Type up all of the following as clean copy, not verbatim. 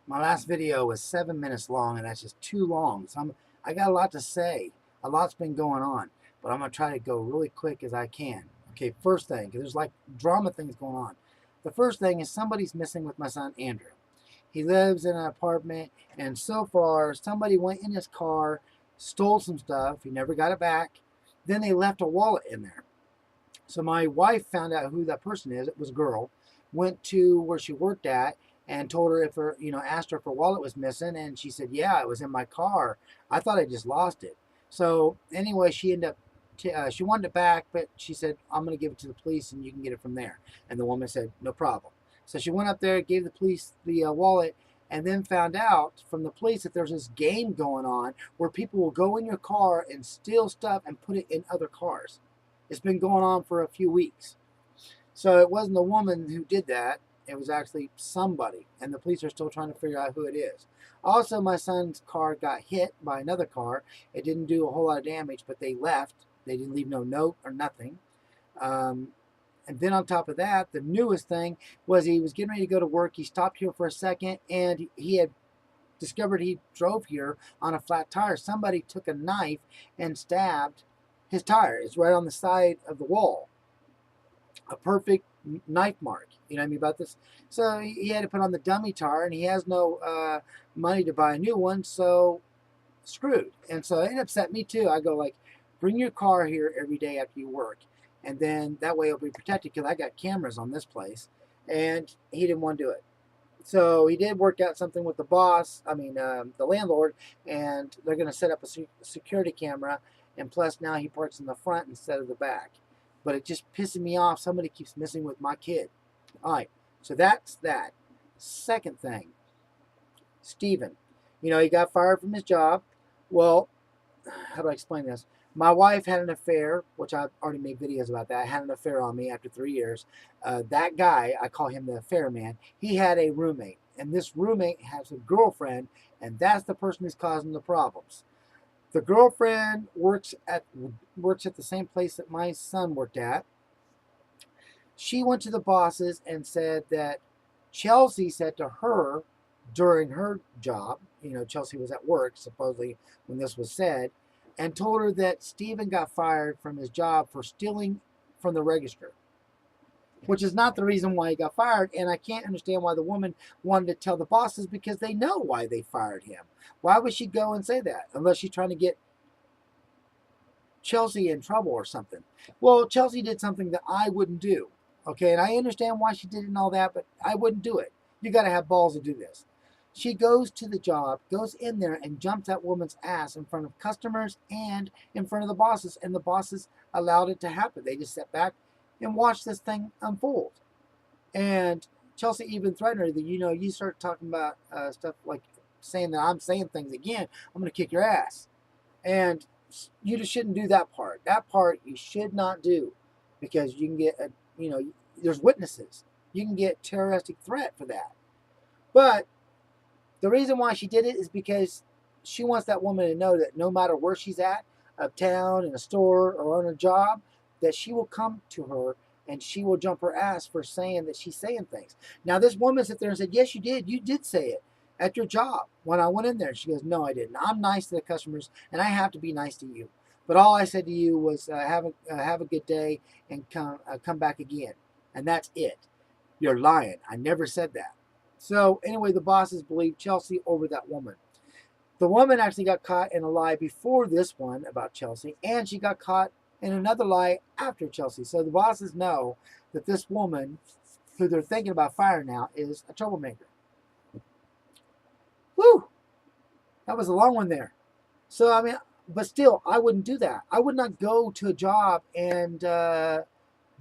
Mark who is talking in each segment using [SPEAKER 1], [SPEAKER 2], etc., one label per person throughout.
[SPEAKER 1] My last video was 7 minutes long, and that's just too long. So I got a lot to say. A lot's been going on, but I'm gonna try to go really quick as I can. Okay, first thing, because there's like drama things going on. The first thing is somebody's missing with my son Andrew. He lives in an apartment, and so far somebody went in his car, stole some stuff. He never got it back. Then they left a wallet in there. So my wife found out who that person is. It was a girl. Went to where she worked at and told her if her, asked her if her wallet was missing, and she said, "Yeah, it was in my car. I thought I just lost it." So anyway, she ended up. She wanted it back, but she said, "I'm going to give it to the police, and you can get it from there." And the woman said, "No problem." So she went up there, gave the police the wallet, and then found out from the police that there's this game going on where people will go in your car and steal stuff and put it in other cars. It's been going on for a few weeks. So it wasn't the woman who did that. It was actually somebody. And the police are still trying to figure out who it is. Also, my son's car got hit by another car. It didn't do a whole lot of damage, but they left. They didn't leave no note or nothing. Um, and then on top of that, the newest thing was he was getting ready to go to work. He stopped here for a second, and he had discovered he drove here on a flat tire. Somebody took a knife and stabbed his tire. It's right on the side of the wall. A perfect knife mark. You know what I mean about this? So he had to put on the dummy tire, and he has no money to buy a new one, so screwed. And so it upset me too. I go like, bring your car here every day after you work, and then that way it'll be protected because I got cameras on this place. And he didn't want to do it. So he did work out something with the boss, the landlord, and they're going to set up a security camera. And plus, now he parks in the front instead of the back. But it just pisses me off. Somebody keeps messing with my kid. All right, so that's that. Second thing, Steven. He got fired from his job. Well, how do I explain this? My wife had an affair, which I've already made videos about that. Had an affair on me after 3 years. That guy, I call him the affair man, he had a roommate. And this roommate has a girlfriend, and that's the person who's causing the problems. The girlfriend works at the same place that my son worked at. She went to the bosses and said that Chelsea said to her during her job, Chelsea was at work supposedly when this was said, and told her that Steven got fired from his job for stealing from the register, which is not the reason why he got fired. And I can't understand why the woman wanted to tell the bosses because they know why they fired him. Why would she go and say that unless she's trying to get Chelsea in trouble or something? Well, Chelsea did something that I wouldn't do. Okay, and I understand why she did it and all that, but I wouldn't do it. You got to have balls to do this. She goes to the job, goes in there and jumps that woman's ass in front of customers and in front of the bosses, and the bosses allowed it to happen. They just sat back and watched this thing unfold. And Chelsea even threatened her that, you start talking about stuff like saying that I'm saying things again, I'm going to kick your ass. And you just shouldn't do that part. That part you should not do because you can get, there's witnesses. You can get terroristic threat for that. But the reason why she did it is because she wants that woman to know that no matter where she's at, uptown, in a store, or on a job, that she will come to her and she will jump her ass for saying that she's saying things. Now, this woman sat there and said, "Yes, you did. You did say it at your job when I went in there." She goes, "No, I didn't. I'm nice to the customers, and I have to be nice to you. But all I said to you was have a good day and come back again, and that's it. You're lying. I never said that." So anyway, the bosses believe Chelsea over that woman. The woman actually got caught in a lie before this one about Chelsea, and she got caught in another lie after Chelsea. So the bosses know that this woman, who they're thinking about firing now, is a troublemaker. Whew! That was a long one there. So, but still, I wouldn't do that. I would not go to a job and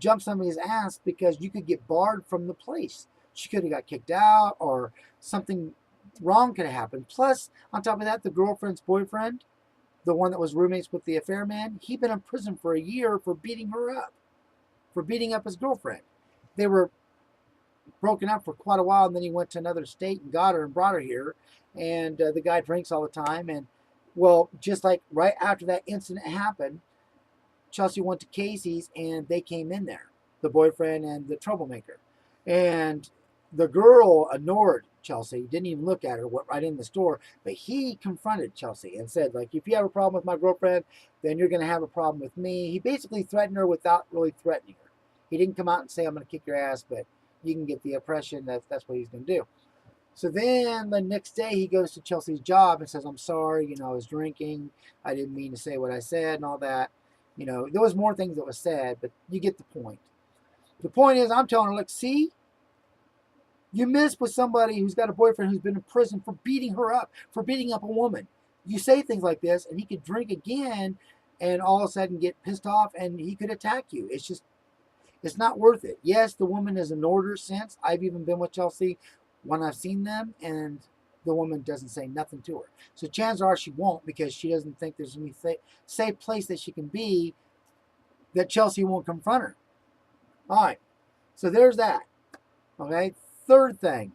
[SPEAKER 1] jump somebody's ass because you could get barred from the place. She could have got kicked out or something wrong could have happened. Plus, on top of that, the girlfriend's boyfriend, the one that was roommates with the affair man, he'd been in prison for a year for beating her up, for beating up his girlfriend. They were broken up for quite a while, and then he went to another state and got her and brought her here. And the guy drinks all the time. And, well, just like right after that incident happened, Chelsea went to Casey's and they came in there, the boyfriend and the troublemaker. And the girl ignored Chelsea, didn't even look at her, went right in the store. But he confronted Chelsea and said, like, if you have a problem with my girlfriend, then you're going to have a problem with me. He basically threatened her without really threatening her. He didn't come out and say, I'm going to kick your ass, but you can get the impression that that's what he's going to do. So then the next day he goes to Chelsea's job and says, I'm sorry, I was drinking. I didn't mean to say what I said and all that. There was more things that was said, but you get the point. The point is, I'm telling her, look, see, you miss with somebody who's got a boyfriend who's been in prison for beating her up, for beating up a woman. You say things like this, and he could drink again and all of a sudden get pissed off and he could attack you. It's not worth it. Yes, the woman has ignored her since. I've even been with Chelsea when I've seen them, and the woman doesn't say nothing to her. So chances are she won't, because she doesn't think there's any safe place that she can be that Chelsea won't confront her. All right, so there's that. Okay, third thing.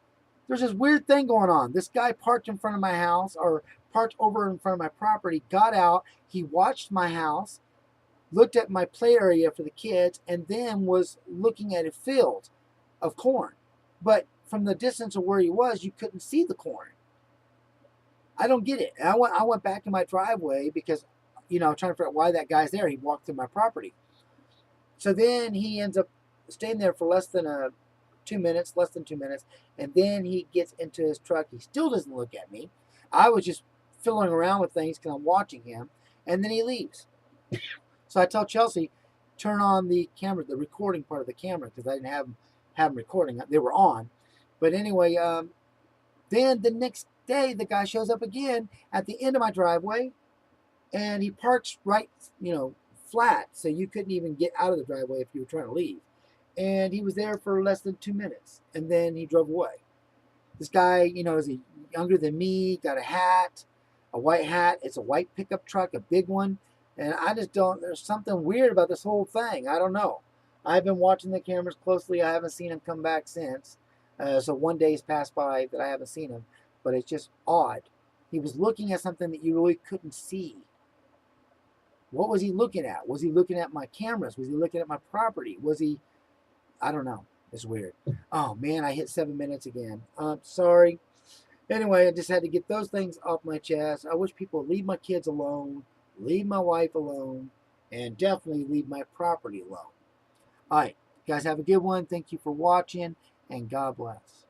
[SPEAKER 1] There's this weird thing going on. This guy parked in front of my house, or parked over in front of my property, got out, he watched my house, looked at my play area for the kids, and then was looking at a field of corn. But from the distance of where he was, you couldn't see the corn. I don't get it. And I went back to my driveway because, I'm trying to figure out why that guy's there. He walked through my property. So then he ends up staying there for less than 2 minutes, and then he gets into his truck. He still doesn't look at me. I was just fiddling around with things because I'm watching him, and then he leaves. So I tell Chelsea, turn on the camera, the recording part of the camera, because I didn't have them recording. They were on. But anyway, then the next day, the guy shows up again at the end of my driveway, and he parks right, flat, so you couldn't even get out of the driveway if you were trying to leave. And he was there for less than 2 minutes, and then he drove away. This guy, is younger than me, got a hat, a white hat. It's a white pickup truck, a big one. And I just don't, there's something weird about this whole thing. I don't know. I've been watching the cameras closely. I haven't seen him come back since. So 1 day's passed by that I haven't seen him. But it's just odd. He was looking at something that you really couldn't see. What was he looking at? Was he looking at my cameras? Was he looking at my property? Was he, I don't know. It's weird. Oh man, I hit 7 minutes again. Sorry. Anyway, I just had to get those things off my chest. I wish people would leave my kids alone, leave my wife alone, and definitely leave my property alone. All right, guys, have a good one. Thank you for watching, and God bless.